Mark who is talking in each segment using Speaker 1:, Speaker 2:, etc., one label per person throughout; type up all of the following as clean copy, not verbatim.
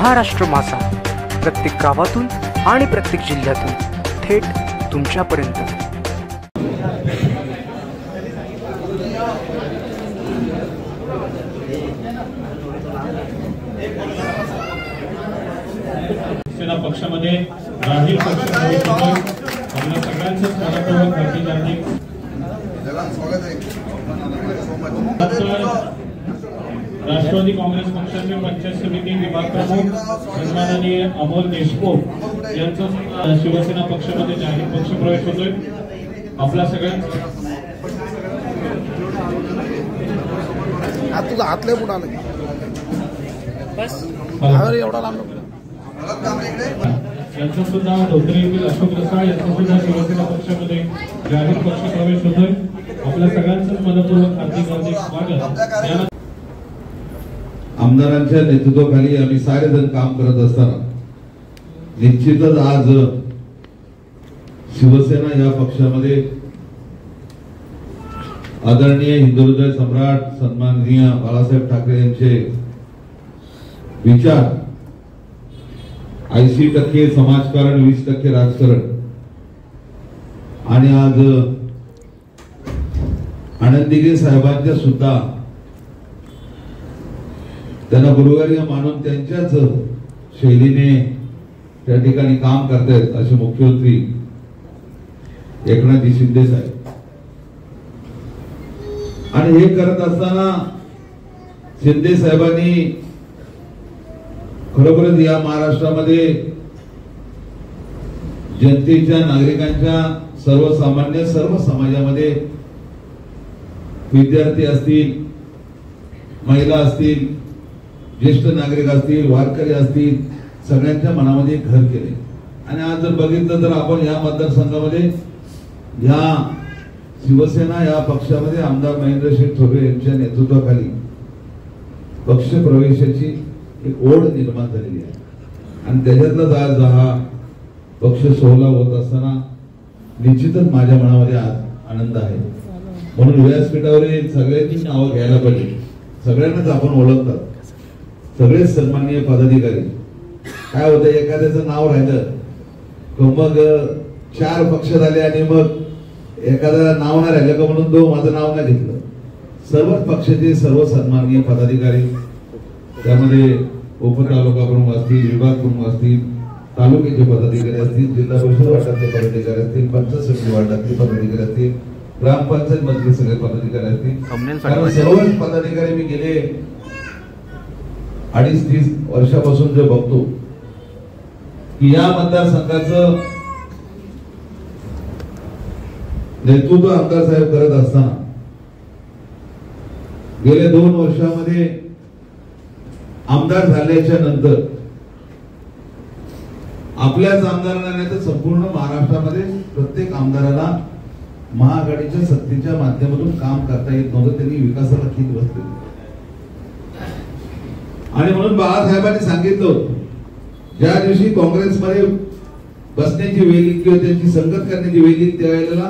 Speaker 1: महाराष्ट्र मासा प्रत्येक गावातून आणि प्रत्येक जिल्ह्यातून थेट तुमच्यापर्यंत।
Speaker 2: सेना पक्षामध्ये राहील पक्षामध्ये आपल्या सगळ्यांचं स्वागत हार्दिक हार्दिक स्वागत आहे। राष्ट्रवादी काँग्रेस पक्षाचे पंचायत समिती विभाग प्रमुख सन्माननीय अमोल देशमुख यांचं शिवसेना पक्षामध्ये जाहीर पक्ष प्रवेश होतोय। आपला सगळ्यांचा
Speaker 3: तुझा हातले पुढे आला बस एवढा लांब
Speaker 2: यांचं सुद्धा धोत्रे येथील अशोक रसाळ यांचं सुद्धा शिवसेना पक्षामध्ये जाहीर पक्ष प्रवेश होतोय। आपल्या सगळ्यांचं मनपूर्वक हार्दिक हार्दिक स्वागत।
Speaker 4: आमदारांच्या नेतृत्वाखाली आम्ही सारेजण काम करत असताना निश्चितच आज शिवसेना या पक्षामध्ये आदरणीय हिंदुहृदय सम्राट सन्माननीय बाळासाहेब ठाकरे यांचे विचार 80% समाजकारण 20% राजकारण आणि आज आनंदीगे साहेबांच्या सुद्धा त्यांना गुरुवारी मानून त्यांच्याच शैलीने त्या ठिकाणी काम करतायत असे मुख्यमंत्री एकनाथ शिंदे साहेब। आणि हे करत असताना शिंदे साहेबांनी खरोखरच या महाराष्ट्रामध्ये जनतेच्या नागरिकांच्या सर्वसामान्य सर्व समाजामध्ये विद्यार्थी असतील, महिला असतील, ज्येष्ठ नागरिक असतील, वारकरी असतील, सगळ्यांच्या मनामध्ये घर केले। आणि आज जर बघितलं तर आपण या मतदारसंघामध्ये या शिवसेना या पक्षामध्ये आमदार महेंद्र शेठ थोरवे यांच्या नेतृत्वाखाली पक्ष प्रवेशाची एक ओढ निर्माण झालेली आहे। आणि त्याच्यातलाच आज हा पक्ष सोहळा होत असताना निश्चितच माझ्या मनामध्ये आज आनंद आहे। म्हणून व्यासपीठावरील सगळ्यांची नावं घ्यायला पाहिजे। सगळ्यांनाच आपण ओळखतात, सगळेच सन्माननीय पदाधिकारी। काय होतं एखाद्याचं नाव राहिलं मग 4 पक्ष झाले आणि मग एखाद्याला नाव नाही राहिलं का म्हणून तो माझं नाव नाही घेतलं। सर्वच पक्षाचे सर्व सन्माननीय पदाधिकारी त्यामध्ये उपतालुका प्रमुख असतील, विभाग प्रमुख असतील, तालुक्याचे पदाधिकारी असतील, जिल्हा परिषद वार्डाचे पदाधिकारी असतील, पंचायत समिती वार्डाचे पदाधिकारी असतील, ग्रामपंचायत मधले सगळे पदाधिकारी असतील। सर्वच पदाधिकारी मी गेले 28-30 वर्षापासून जे बघतो की या मतदारसंघाचं नेतृत्व आमदार साहेब करत असताना गेल्या 2 वर्षामध्ये आमदार झाल्याच्या नंतर आपल्याच आमदारांना नाही तर संपूर्ण महाराष्ट्रामध्ये प्रत्येक आमदाराला महाआघाडीच्या सत्तेच्या माध्यमातून काम करता येत नव्हतं। त्यांनी विकासाला खीत बसले आणि म्हणून बाळासाहेबांनी सांगितलं होतं ज्या दिवशी काँग्रेसमध्ये बसण्याची वेळ येईल किंवा त्यांची संगत करण्याची वेळ येईल त्यावेळेला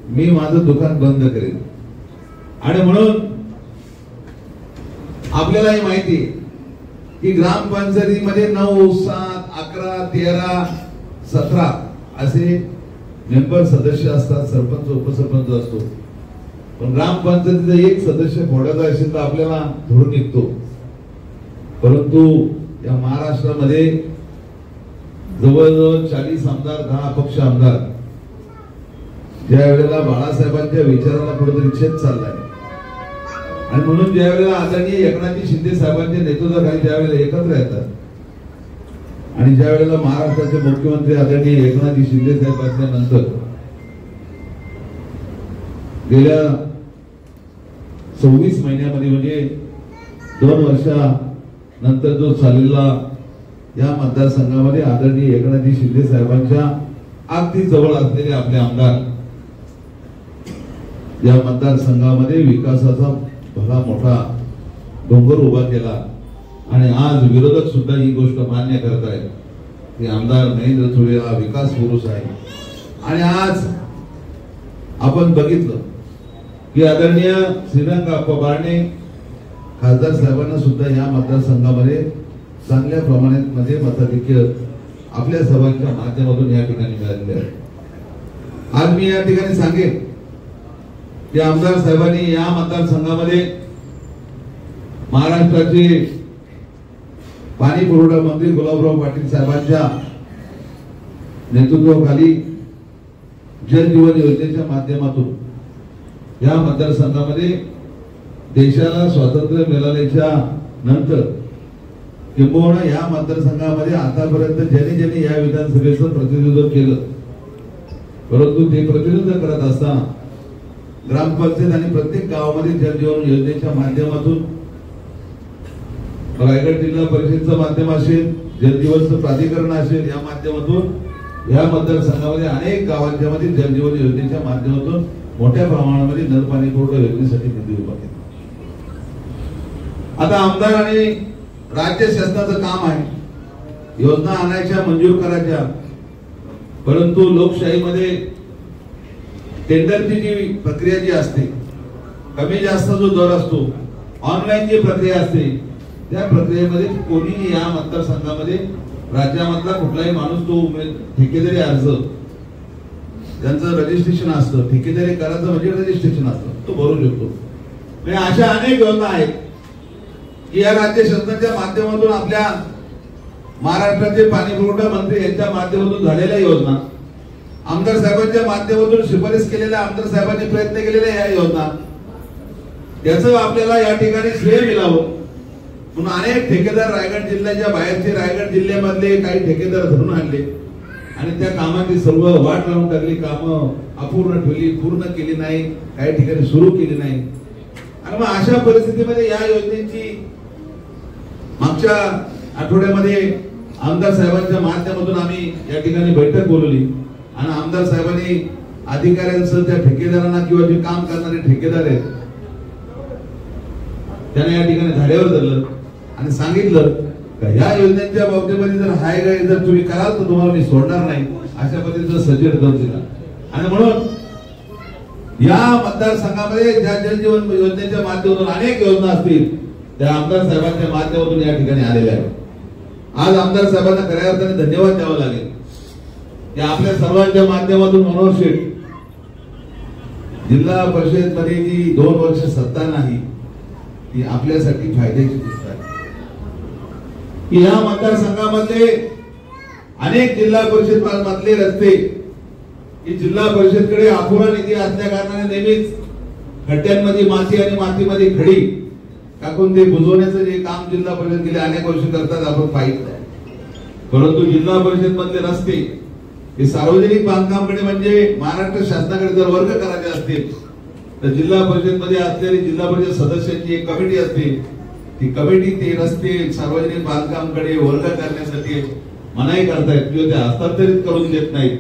Speaker 4: मी माझं दुकान बंद करेन। आणि म्हणून आपल्यालाही माहिती आहे की ग्रामपंचायतीमध्ये 9, 7, 11, 13, 17 असे मेंबर सदस्य असतात, सरपंच उपसरपंच असतो। पण ग्रामपंचायतीचा एक सदस्य फोडायचा असेल तर आपल्याला धरून निघतो। परंतु या महाराष्ट्रामध्ये जवळजवळ 40 आमदार, 10 अपक्ष आमदार ज्या वेळेला बाळासाहेबांच्या विचाराला कुठेतरी छेद चाललाय आणि म्हणून ज्या वेळेला आदरणीय एकनाथ शिंदे साहेबांच्या नेतृत्वाखाली ज्या वेळेला एकत्र येतात आणि ज्या वेळेला महाराष्ट्राचे मुख्यमंत्री आदरणीय एकनाथ शिंदे साहेब असल्यानंतर गेल्या 26 महिन्यामध्ये म्हणजे 2 वर्षानंतर जो चाललेला या मतदारसंघामध्ये आदरणीय एकनाथ शिंदे साहेबांच्या अगदी जवळ असलेले आपले आमदार या मतदारसंघामध्ये विकासाचा भला मोठा डोंगर उभा केला। आणि आज विरोधक सुद्धा ही गोष्ट मान्य करत आहेत की आमदार महेंद्र थोरवे हा विकास पुरुष आहे। आणि आज आपण बघितलं की आदरणीय श्रीरंग बारणे खासदार साहेबांना सुद्धा या मतदारसंघामध्ये चांगल्या प्रमाणात मताधिक्य आपल्या सभांच्या माध्यमातून या ठिकाणी मिळालेले आहे. आज मी या ठिकाणी सांगेन की आमदार साहेबांनी या मतदारसंघामध्ये महाराष्ट्राचे पाणी पुरवठा मंत्री गुलाबराव पाटील साहेबांच्या नेतृत्वाखाली जल जीवन योजनेच्या माध्यमातून या मतदारसंघामध्ये देशाला स्वातंत्र्य मिळाल्याच्या नंतर किंबहुना या मतदारसंघामध्ये आतापर्यंत ज्यांनी या विधानसभेचं प्रतिनिधित्व केलं, परंतु ते प्रतिनिधित्व करत असताना ग्रामपंचायत आणि प्रत्येक गावामध्ये जल जीवन योजनेच्या माध्यमातून रायगड जिल्हा परिषदचं माध्यम असेल, जल जीवनचं प्राधिकरण असेल, या माध्यमातून या मतदारसंघामध्ये अनेक गावांच्या मध्ये जल जीवन योजनेच्या माध्यमातून मोठ्या प्रमाणामध्ये नळ पाणी पुरवठा योजनेसाठी निधी उभा केला. आता आमदार आणि राज्य शासनाचं काम आहे योजना आणायच्या, मंजूर करायच्या, परंतु लोकशाहीमध्ये टेंडरची जी प्रक्रिया जी असते, कमी जास्त जो दर असतो, ऑनलाईन जी प्रक्रिया असते, त्या प्रक्रियेमध्ये कोणीही या मतदारसंघामध्ये राज्यामधला कुठलाही माणूस तो ठेकेदारी अर्ज ज्यांचं रजिस्ट्रेशन असतं, ठेकेदारी करायचं म्हणजे रजिस्ट्रेशन असतं, तो भरू शकतो. अशा अनेक योजना आहेत की या राज्य शासनाच्या माध्यमातून आपल्या महाराष्ट्राचे पाणी पुरवठा मंत्री यांच्या माध्यमातून झालेल्या योजना, आमदार साहेबांच्या माध्यमातून शिफारस केलेल्या, आमदार साहेबांनी प्रयत्न केलेल्या या योजना, याचं आपल्याला या ठिकाणी श्रेय मिळावं म्हणून अनेक ठेकेदार रायगड जिल्ह्याच्या बाहेरचे रायगड जिल्ह्यामधले काही ठेकेदार धरून आणले आणि त्या कामाची सर्व वाट लावून टाकली. कामं अपूर्ण ठेवली, पूर्ण केली नाही, काही ठिकाणी सुरू केली नाही. आणि मग अशा परिस्थितीमध्ये या योजनेची मागच्या आठवड्यामध्ये आमदार साहेबांच्या माध्यमातून आम्ही या ठिकाणी बैठक बोलवली आणि आमदार साहेबांनी अधिकाऱ्यांसह त्या ठेकेदारांना किंवा जे काम करणारे ठेकेदार आहेत त्यांना या ठिकाणी धाड्यावर धरलं आणि सांगितलं का या योजनेच्या बाबतीमध्ये जर हाय गाय जर तुम्ही कराल तर तुम्हाला मी सोडणार नाही, अशा पद्धतीचं सजेड दर दिला. आणि म्हणून या मतदारसंघामध्ये ज्या जल जीवन योजनेच्या माध्यमातून अनेक योजना असतील त्या आमदार साहेबांच्या माध्यमातून या ठिकाणी आलेल्या आहेत. आज आमदार साहेबांना खऱ्या अर्थाने धन्यवाद द्यावा लागेल की आपल्या सर्वांच्या माध्यमातून मनोहर शेठ जिल्हा परिषद मध्ये जी 2 वर्ष सत्ता नाही ती आपल्यासाठी फायद्याची गोष्ट आहे की या मतदारसंघामधले अनेक जिल्हा परिषद मधले रस्ते की जिल्हा परिषदकडे अपुरा निधी असल्या कारणाने नेहमीच खड्ड्यांमध्ये माती आणि मातीमध्ये खडी टाकून ते बुजवण्याचं जे काम जिल्हा परिषद गेले अनेक वर्ष करतात आपण पाहिलं. परंतु जिल्हा परिषद मधले रस्ते हे सार्वजनिक बांधकामकडे म्हणजे महाराष्ट्र शासनाकडे जर वर्ग करायचे असतील तर जिल्हा परिषद मध्ये असलेली जिल्हा परिषद सदस्यांची एक कमिटी असते, ती कमिटी ते रस्ते सार्वजनिक बांधकामकडे वर्ग करण्यासाठी मनाई करतायत किंवा ते हस्तांतरित करून देत नाहीत.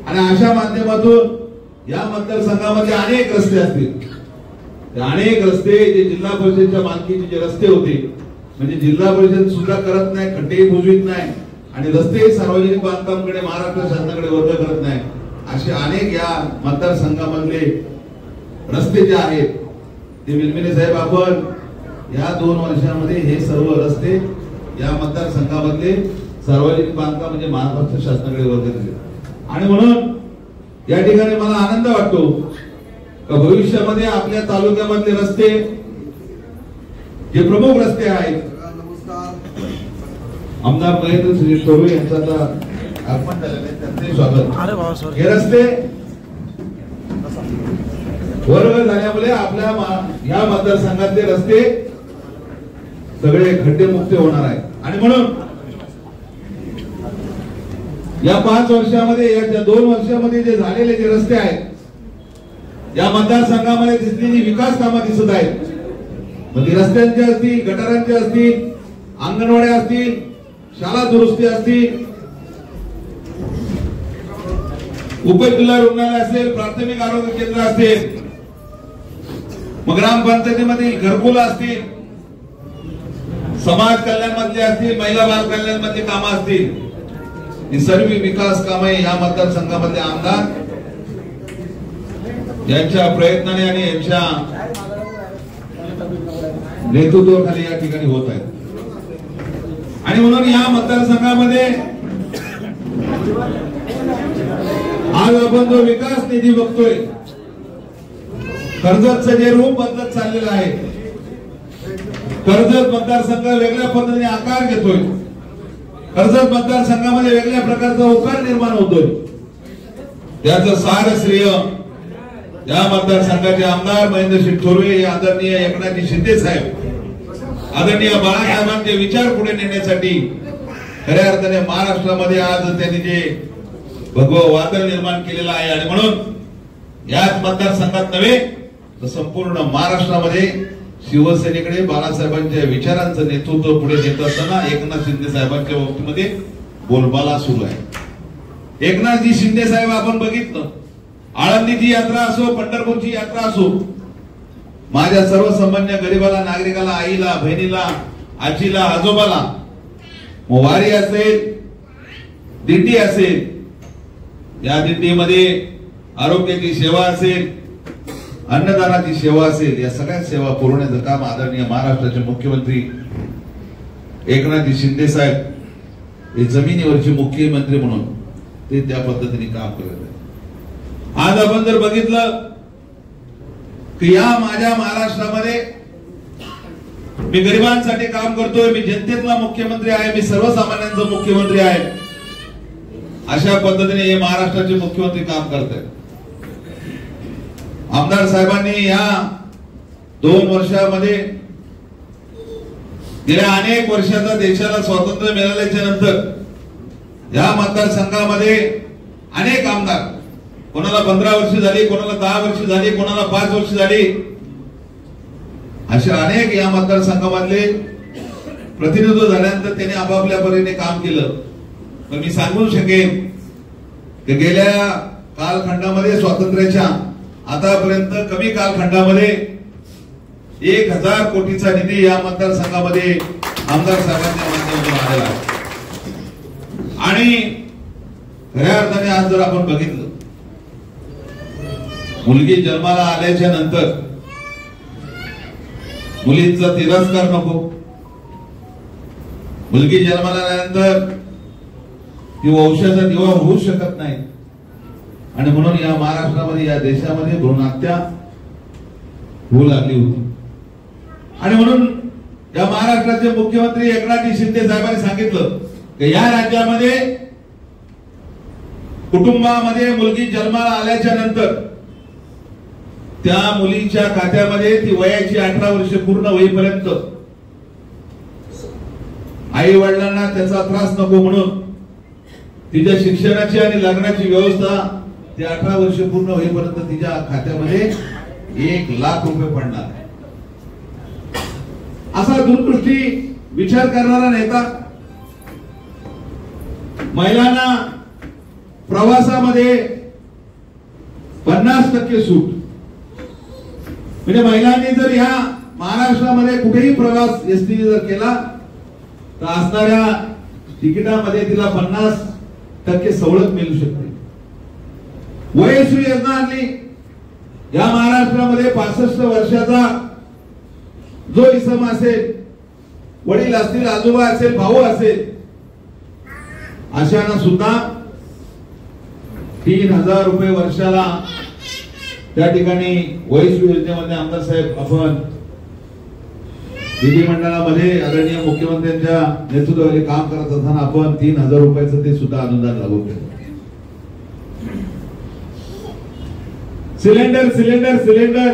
Speaker 4: आणि अशा माध्यमातून या मतदारसंघामध्ये अनेक रस्ते असतील, अनेक रस्ते जे जिल्हा परिषदेच्या मालकीचे जे रस्ते होते म्हणजे जिल्हा परिषद सुद्धा करत नाही, खड्डे बुजवित नाही आणि रस्ते सार्वजनिक बांधकामकडे महाराष्ट्र शासनाकडे वर्ग करत नाही, असे अनेक या मतदारसंघामधले रस्ते जे आहेत ते विलमिने साहेब आपण या 2 वर्षांमध्ये हे सर्व रस्ते या मतदारसंघामधले सार्वजनिक बांधकाम म्हणजे महाराष्ट्र शासनाकडे वर्ग केले. आणि म्हणून या ठिकाणी मला आनंद वाटतो का भविष्यामध्ये आपल्या तालुक्यामधले रस्ते जे प्रमुख रस्ते आहेत, आमदार महेंद्र श्री टोरे यांचं आगमन झालेलं आहे, त्यांचे स्वागत. हे रस्ते वर्ग झाल्यामुळे आपल्या या मतदारसंघातले रस्ते सगळे खड्डेमुक्त होणार आहेत. आणि म्हणून या 5 वर्षामध्ये या 2 वर्षामध्ये जे झालेले जे रस्ते आहेत या मतदारसंघामध्ये दिसलेली विकास कामं दिसत आहेत. मग ती रस्त्यांचे असतील, गटारांचे असतील, अंगणवाड्या असतील, शाळा दुरुस्ती असतील, उपजिल्हा रुग्णालय असेल, प्राथमिक आरोग्य केंद्र असेल, मग ग्रामपंचायतीमधील घरकुल असतील, समाज कल्याण मधले असतील, महिला बाल कल्याण मधली कामं असतील, ही सर्व विकास कामे या मतदारसंघामधले आमदार यांच्या प्रयत्नाने आणि यांच्या नेतृत्वाखाली या ठिकाणी होत आहेत. आणि म्हणून या मतदारसंघामध्ये आज आपण जो विकास निधी बघतोय, कर्जतचं जे रूप बदलत चाललेलं आहे, कर्जत मतदारसंघ वेगळ्या पद्धतीने आकार घेतोय, कर्जत मतदारसंघामध्ये वेगळ्या प्रकारचा उकार निर्माण होतोय, त्याचं सार श्रेय या मतदारसंघाचे आमदार महेंद्रसिंह थोरवे, आदरणीय एकनाथजी शिंदे साहेब, आदरणीय बाळासाहेबांचे विचार पुढे नेण्यासाठी खऱ्या अर्थाने महाराष्ट्रामध्ये आज त्यांनी जे भगवं वादळ निर्माण केलेलं आहे. आणि म्हणून याच मतदारसंघात नव्हे तर संपूर्ण महाराष्ट्रामध्ये शिवसेनेकडे बाळासाहेबांच्या विचारांचं नेतृत्व पुढे नेत असताना एकनाथ शिंदे साहेबांच्या बाबतीमध्ये बोलबाला सुरू आहे. एकनाथजी शिंदे साहेब आपण बघितलं, आळंदीची यात्रा असो, पंढरपूरची यात्रा असो, माझ्या सर्वसामान्य गरीबाला, नागरिकाला, आईला, बहिणीला, आजीला, आजोबाला वारी असेल, दिंडी असेल, या दिंडीमध्ये आरोग्याची सेवा असेल, अन्नदानाची सेवा असेल, या सगळ्या सेवा पुरवण्याचं काम आदरणीय महाराष्ट्राचे मुख्यमंत्री एकनाथजी शिंदे साहेब हे जमिनीवरचे मुख्यमंत्री म्हणून ते त्या पद्धतीने काम करत आहेत. आज आपण जर बघितलं की या माझ्या महाराष्ट्रामध्ये मी गरिबांसाठी काम करतोय, मी जनतेतला मुख्यमंत्री आहे, मी सर्वसामान्यांचा मुख्यमंत्री आहे, अशा पद्धतीने हे महाराष्ट्राचे मुख्यमंत्री काम करत आहेत. आमदार साहेबांनी या 2 वर्षामध्ये गेल्या अनेक वर्षाचा देशाला स्वातंत्र्य मिळाल्याच्या नंतर या मतदारसंघामध्ये अनेक आमदार, कोणाला 15 वर्ष झाली, कोणाला 10 वर्ष झाली, कोणाला 5 वर्ष झाली, अशा अनेक या मतदारसंघामधले प्रतिनिधित्व झाल्यानंतर त्यांनी आपापल्या परीने काम केलं. पण मी सांगू शकेन की गेल्या कालखंडामध्ये, स्वातंत्र्याच्या आतापर्यंत कमी कालखंडामध्ये 1000 कोटीचा निधी या मतदारसंघामध्ये आमदार साहेबांच्या माध्यमातून आलेला आहे. आणि खऱ्या अर्थाने आज जर आपण बघितलं, मुलगी जन्माला आल्याच्या नंतर मुलींचा तिरस्कार नको, मुलगी जन्माला आल्यानंतर ती वंशाचा दिवा होऊ शकत नाही. आणि म्हणून या महाराष्ट्रामध्ये, या देशामध्ये भ्रूणहत्या होऊ लागली होती. आणि म्हणून या महाराष्ट्राचे मुख्यमंत्री एकनाथजी शिंदे साहेबांनी सांगितलं की या राज्यामध्ये कुटुंबामध्ये मुलगी जन्माला आल्याच्या नंतर त्या मुलीच्या खात्यामध्ये ती वयाची 18 वर्ष पूर्ण होईपर्यंत आई वडिलांना त्याचा त्रास नको म्हणून तिच्या शिक्षणाची आणि लग्नाची व्यवस्था ते 18 वर्ष पूर्ण होईपर्यंत तिच्या खात्यामध्ये 1 लाख रुपये पडणार. असा दूरदृष्टी विचार करणारा नेता, महिलांना प्रवासामध्ये 50% सूट, म्हणजे महिलांनी जर या महाराष्ट्रामध्ये कुठेही प्रवास एसटीने जर केला तर असणाऱ्या तिकिटामध्ये तिला 50% सवलत मिळू शकते. वयश्री योजना आणली. या महाराष्ट्रामध्ये 65 वर्षाचा जो इसम असेल, वडील असतील, आजोबा असेल, भाऊ असेल, अशांना सुद्धा 3000 रुपये वर्षाला त्या ठिकाणी वयश्री योजनेमध्ये आमदार साहेब आपण विधिमंडळामध्ये आदरणीय मुख्यमंत्र्यांच्या नेतृत्वाखाली काम करत असताना आपण 3000 रुपयाचं ते सुद्धा अनुदान लागू केलं. सिलेंडर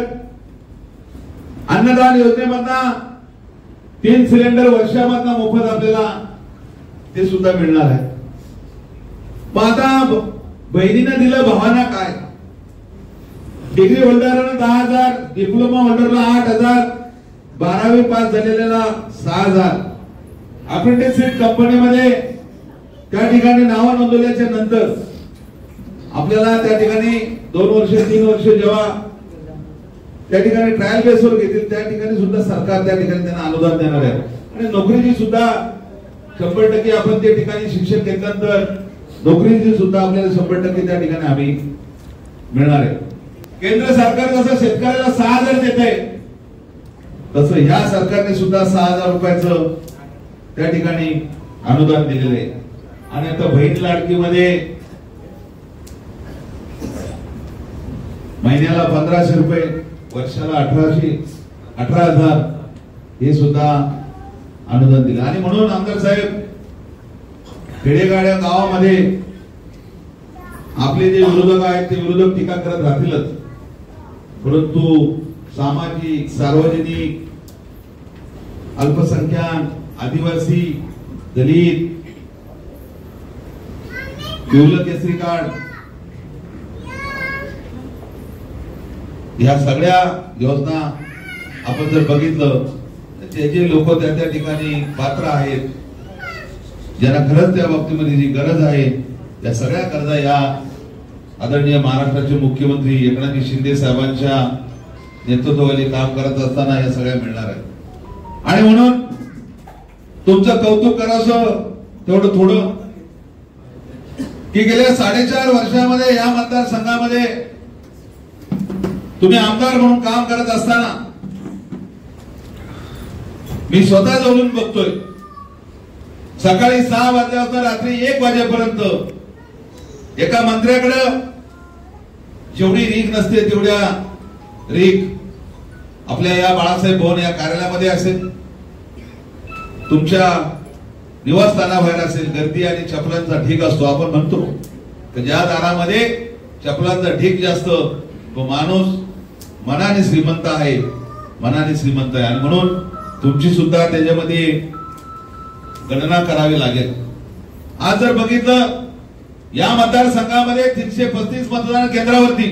Speaker 4: अन्नदान योजनेमधनं 3 सिलेंडर वर्षामधनं मोफत आपल्याला ते सुद्धा मिळणार आहे. मग आता बहिणीनं दिलं, भावांना काय? डिग्री होल्डरला 10,000, डिप्लोमा होल्डरला 8,000, 12वी पास झालेल्याला 6,000. अप्रेंटिसशिप कंपनीमध्ये त्या ठिकाणी नाव नोंदवल्याच्या नंतर आपल्याला त्या ठिकाणी 2 वर्ष 3 वर्ष जेव्हा त्या ठिकाणी ट्रायल बेसवर घेतील, त्या ठिकाणी सुद्धा सरकार त्या ठिकाणी त्यांना अनुदान देणार आहे. आणि नोकरीची सुद्धा 100% आपण त्या ठिकाणी शिक्षण घेतल्यानंतर नोकरीची सुद्धा आपल्याला 100% त्या ठिकाणी आम्ही मिळणार आहे. केंद्र सरकार जसं शेतकऱ्याला 6,000 देत आहे, तसं या सरकारने सुद्धा 6,000 रुपयाचं त्या ठिकाणी अनुदान दिलेलं आहे. आणि आता बहीण लाडकीमध्ये महिन्याला 1500 रुपये, वर्षाला 18,000 हे सुद्धा अनुदान दिलं. आणि म्हणून आमदार साहेब, खेडेगाड्या गावामध्ये आपले जे विरोधक आहेत ते विरोधक टीका करत राहतीलच, परंतु सामाजिक, सार्वजनिक, अल्पसंख्याक, आदिवासी, दलित, पिवळं केसरी कार्ड ह्या सगळ्या योजना आपण जर बघितलं तर जे जे लोक त्या ठिकाणी पात्र आहेत, ज्यांना खरंच त्या बाबतीमध्ये जी गरज आहे, या सगळ्या कर्जा या आदरणीय महाराष्ट्राचे मुख्यमंत्री एकनाथ शिंदे साहेबांच्या नेतृत्वाखाली काम करत असताना या सगळ्या मिळणार आहेत. आणि म्हणून तुमचं कौतुक करावं तेवढं थोडं की गेल्या 4.5 वर्षामध्ये या मतदारसंघामध्ये तुम्ही आमदार म्हणून काम करत असताना मी स्वतः जवळून बघतोय, सकाळी 6 वाजल्यापासून रात्री 1 वाजेपर्यंत एका मंत्र्याकडे जेवढी रीक नसते तेवढ्या रीक आपल्या या बाळासाहेब भवन या कार्यालयामध्ये असेल, तुमच्या निवासस्थानाबाहेर असेल, गर्दी आणि चपलांचा ढीग असतो. आपण म्हणतो की ज्या दारामध्ये चपलांचा ढीग जास्त तो माणूस मनाने श्रीमंत आहे, मनाने श्रीमंत आहे. आणि म्हणून तुमची सुद्धा त्याच्यामध्ये गणना करावी लागेल. आज जर बघितलं या मतदारसंघामध्ये 335 मतदान केंद्रावरती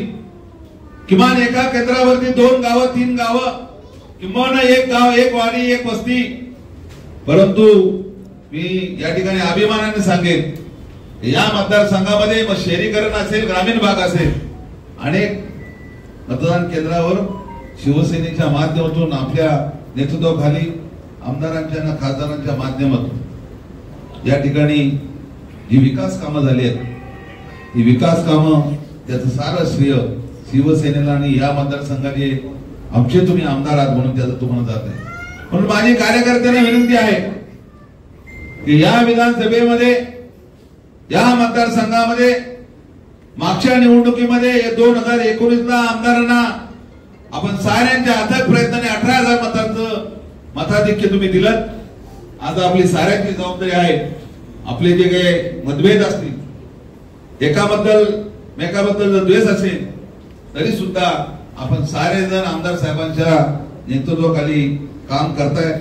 Speaker 4: किमान एका केंद्रावरती 2 गावं, 3 गावं, किमान 1 गाव, 1 वाडी, 1 वस्ती. परंतु मी या ठिकाणी अभिमानाने सांगेन या मतदारसंघामध्ये मग शहरीकरण असेल, ग्रामीण भाग असेल, अनेक मतदान केंद्रावर शिवसेनेच्या माध्यमातून आपल्या नेतृत्वाखाली आमदारांच्या आणि खासदारांच्या माध्यमातून या ठिकाणी जी विकास कामं झाली आहेत, ही विकास कामं त्याचं सारं श्रेय शिवसेनेला आणि या मतदारसंघाचे आमचे तुम्ही आमदार आहात म्हणून त्याचं तुम्हाला जात आहे. म्हणून माझी कार्यकर्त्यांना विनंती आहे की या विधानसभेमध्ये, या मतदारसंघामध्ये मागच्या निवडणुकीमध्ये 2019ला आमदारांना आपण साऱ्यांच्या अथक प्रयत्नाने 18,000 मतांचं मताधिक्य तुम्ही दिलं. आज आपली साऱ्यांची जबाबदारी आहे, आपले जे काही मतभेद असतील, एकाबद्दल जर द्वेष असेल तरी सुद्धा आपण सारे जण आमदार साहेबांच्या नेतृत्वाखाली काम करताय.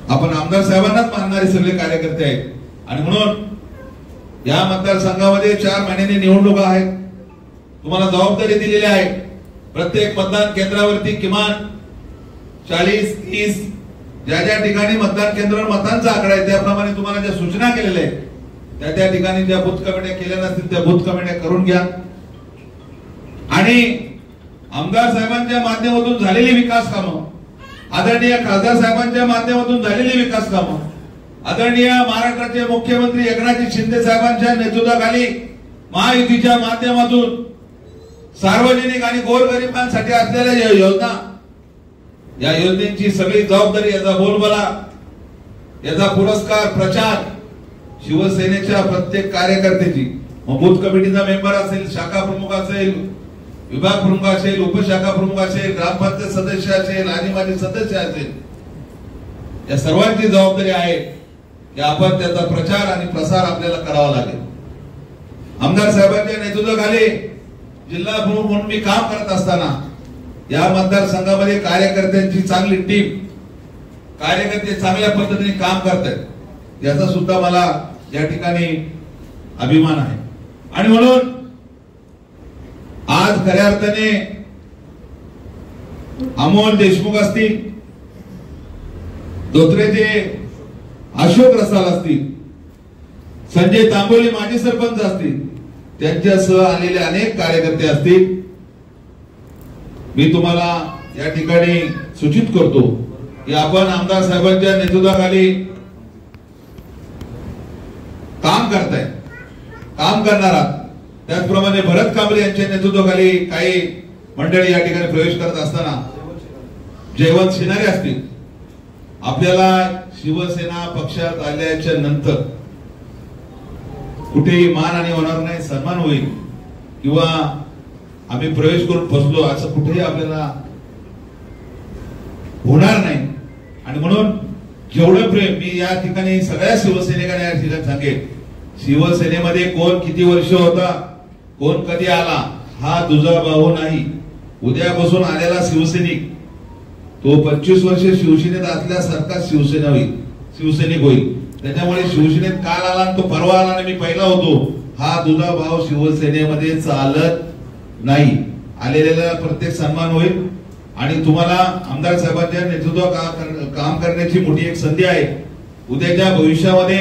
Speaker 4: आपण आमदार साहेबांनाच मानणारे सगळे कार्यकर्ते आहेत. आणि म्हणून या मतदारसंघामध्ये 4 महिन्यांनी निवडणुका आहेत. तुम्हाला जबाबदारी दिलेली आहे. प्रत्येक मतदान केंद्रावरती किमान 40-30 ज्या ठिकाणी मतदान केंद्रावर मतांचा आकडा आहे त्याप्रमाणे तुम्हाला ज्या सूचना केलेल्या आहेत त्या ठिकाणी ज्या बूथ कमिट्या केल्या नसतील त्या बूथ कमिट्या करून घ्या. आणि आमदार साहेबांच्या माध्यमातून झालेली विकास कामं, आदरणीय खासदार साहेबांच्या माध्यमातून झालेली विकास कामं, आदरणीय महाराष्ट्राचे मुख्यमंत्री एकनाथ शिंदे साहेबांच्या नेतृत्वाखाली महायुतीच्या माध्यमातून सार्वजनिक आणि गोरगरिबांसाठी असलेल्या या योजना, या योजनेची सगळी जबाबदारी, याचा बोलबाला, याचा पुरस्कार, प्रचार शिवसेनेच्या प्रत्येक कार्यकर्त्याची, बूथ कमिटीचा मेंबर असेल, शाखा प्रमुख असेल, विभाग प्रमुख असेल, उपशाखा प्रमुख असेल, ग्रामपंचायत सदस्य असेल, आणि माजी सदस्य असेल, या सर्वांची जबाबदारी आहे की आपण त्याचा प्रचार आणि प्रसार आपल्याला करावा लागेल. आमदार साहेबांच्या नेतृत्वाखाली जिल्हा प्रमुख म्हणून मी काम करत असताना या मतदारसंघामध्ये कार्यकर्त्यांची चांगली टीम, कार्यकर्ते चांगल्या पद्धतीने काम करतात याचा सुद्धा मला या ठिकाणी अभिमान आहे. आणि म्हणून आज खऱ्या अर्थाने अमोल देशमुख असतील, धोत्रेचे अशोक रसाल असतील, संजय तांबोली माजी सरपंच असतील, त्यांच्यासह आलेले अनेक कार्यकर्ते असतील. मी तुम्हाला या ठिकाणी सूचित करतो की आपण आमदार साहेबांच्या नेतृत्वाखाली काम करताय, काम करणार आहात. त्याचप्रमाणे भरत कांबळे यांच्या नेतृत्वाखाली काही मंडळी या ठिकाणी प्रवेश करत असताना जयवंत शिनारे असतील, आपल्याला शिवसेना पक्षात आल्याच्या नंतर कुठेही मानहानी होणार नाही, सन्मान होईल किंवा आम्ही प्रवेश करून फसलो असं कुठेही आपल्याला होणार नाही. आणि म्हणून जेवढं प्रेम मी या ठिकाणी सगळ्या शिवसैनिकांना या ठिकाणी सांगेन, शिवसेनेमध्ये कोण किती वर्ष होता, कोण कधी आला हा दुजाभाव नाही. उद्यापासून आलेला शिवसैनिक तो 25 वर्ष शिवसेनेत असल्यासारखा शिवसैनिक होईल. त्याच्यामुळे शिवसेनेत काल आला तो परवा आला आणि मी पहिला होतो हा दुजाभाव शिवसेनेमध्ये चालत नाही. आलेल्याला प्रत्येक सन्मान होईल आणि तुम्हाला आमदार साहेबांच्या नेतृत्वात काम करण्याची मोठी एक संधी आहे. उद्याच्या भविष्यामध्ये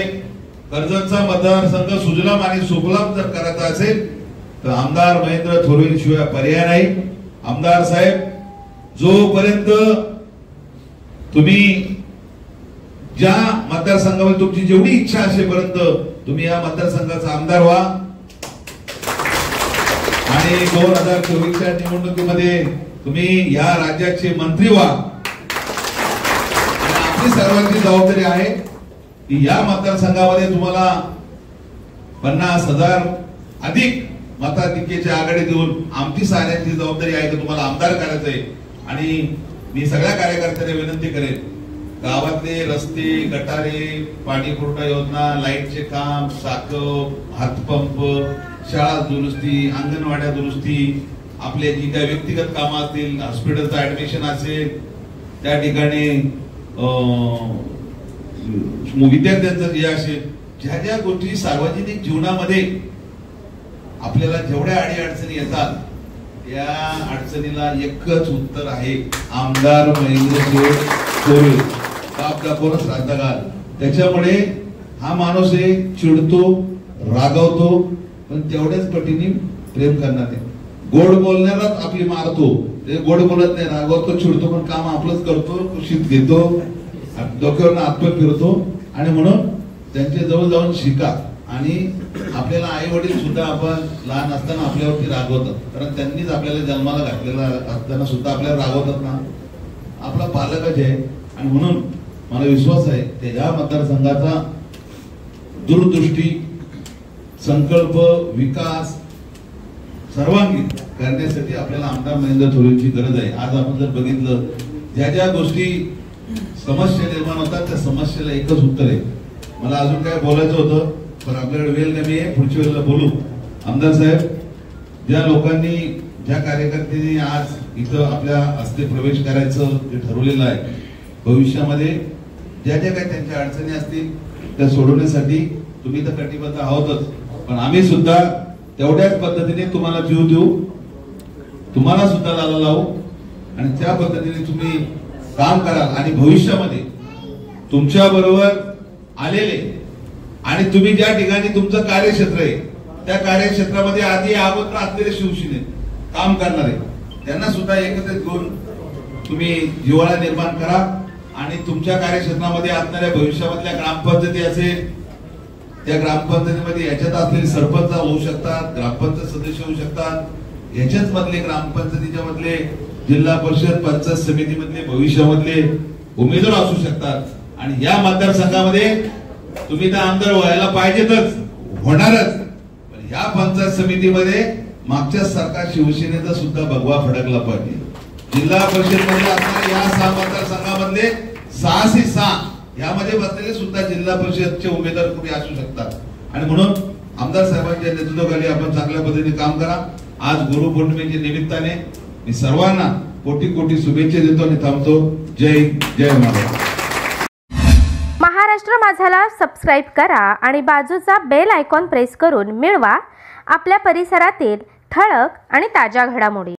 Speaker 4: कर्जतचा मतदारसंघ सुजलाम आणि सुफलाम जर करायचा असेल तर आमदार महेंद्र थोरवे शिवाय पर्याय नाही. आमदार साहेब, जोपर्यंत तुम्ही ज्या मतदारसंघामध्ये तुमची जेवढी इच्छा असेपर्यंत तुम्ही या मतदारसंघाचा आमदार व्हा आणि 2024च्या निवडणुकीमध्ये तुम्ही या राज्याचे मंत्री व्हा. आपली सर्वांची जबाबदारी आहे की या मतदारसंघामध्ये तुम्हाला 50,000 अधिक मताधिक्याची आघाडी देऊन आमची साऱ्यांची जबाबदारी आहे की तुम्हाला आमदार करायचंय. आणि मी सगळ्या कार्यकर्त्यांना विनंती करेन, गावातले रस्ते, गटारे, पाणी पुरवठा योजना, लाईटचे काम, साखर, हातपंप, शाळा दुरुस्ती, अंगणवाड्या दुरुस्ती, आपले जी काही व्यक्तिगत कामं असतील, हॉस्पिटलचं ऍडमिशन असेल, त्या ठिकाणी विद्यार्थ्यांचं जे असेल, ज्या ज्या गोष्टी सार्वजनिक जीवनामध्ये आपल्याला जेवढ्या अडचणी येतात त्या अडचणीला एकच उत्तर आहे, आमदार महेंद्र थोरवे आपला कोणच राहता का. त्याच्यामुळे हा माणूस चिडतो, रागवतो, पण तेवढ्याच पटीने प्रेम करणार नाही. गोड बोलण्यालाच आपली मारतो, ते गोड बोलत नाही, रागवतो, चिडतो, पण काम आपलंच करतो, कुशीत घेतो, डोक्यावरनं हातपाय फिरतो. आणि म्हणून त्यांच्या जवळ जाऊन शिका. आणि आपल्याला आई वडील सुद्धा आपण लहान असताना आपल्यावरती रागवतात, कारण त्यांनीच आपल्याला जन्माला घातलेला असताना सुद्धा आपल्याला रागवतात ना, आपला पालकच आहे. आणि म्हणून मला विश्वास आहे की या मतदारसंघाचा दूरदृष्टी, संकल्प, विकास सर्वांगीण करण्यासाठी आपल्याला आमदार महेंद्र थोरवेंची गरज आहे. आज आपण जर बघितलं ज्या ज्या गोष्टी समस्या निर्माण होतात त्या समस्येला एकच उत्तर आहे. मला अजून काय बोलायचं होतं पण आपल्याकडे वेळ कमी आहे, पुढच्या वेळेला बोलू. आमदार साहेब, ज्या लोकांनी, ज्या कार्यकर्त्यांनी आज इथं आपल्या हस्ते प्रवेश करायचं ते ठरवलेलं आहे, भविष्यामध्ये ज्या ज्या काही त्यांच्या अडचणी असतील त्या सोडवण्यासाठी तुम्ही तर कटिबद्ध आहोतच, पण आम्ही सुद्धा तेवढ्याच पद्धतीने तुम्हाला जीव देऊ, तुम्हाला सुद्धा लाला लावू आणि त्या पद्धतीने तुम्ही काम कराल. आणि भविष्यामध्ये तुमच्या बरोबर आलेले आणि तुम्ही ज्या ठिकाणी तुमचं कार्यक्षेत्र आहे त्या कार्यक्षेत्रामध्ये आधी अगोदर असलेले शिवसेने काम करणारे त्यांना सुद्धा एकत्रित घेऊन तुम्ही जिव्हाळा निर्माण करा. आणि तुमच्या कार्यक्षेत्रामध्ये असणाऱ्या भविष्यामधल्या ग्रामपंचायती असेल, त्या ग्रामपंचायतीमध्ये याच्यात असलेले सरपंच होऊ शकतात, ग्रामपंचायत सदस्य होऊ शकतात, याच्याच मधले ग्रामपंचायतीच्या मधले जिल्हा परिषद पंचायत समितीमधले भविष्यामधले उमेदवार असू शकतात. आणि या मतदारसंघामध्ये तुम्ही तर आमदार व्हायला पाहिजेतच, होणारच, पण या पंचायत समितीमध्ये मागच्या सरकार शिवसेनेचा सुद्धा भगवा फडकला पाहिजे. जिल्हा परिषद मध्ये असणाऱ्या या 6 मतदारसंघामधले 6 यामध्ये बसलेले सुद्धा जिल्हा परिषदचे उमेदवार तुम्ही असू शकतात. आणि म्हणून आमदार साहेबांच्या नेतृत्वाखाली आपण चांगल्या पद्धतीने काम करा. आज गुरुपौर्णिमेच्या निमित्ताने मी सर्वांना कोटी कोटी शुभेच्छा देतो आणि थांबतो. जय जय महाराज.
Speaker 5: महाराष्ट्र माझाला सबस्क्राईब करा आणि बाजूचा बेल आयकॉन प्रेस करून मिळवा आपल्या परिसरातील ठळक आणि ताज्या घडामोडी.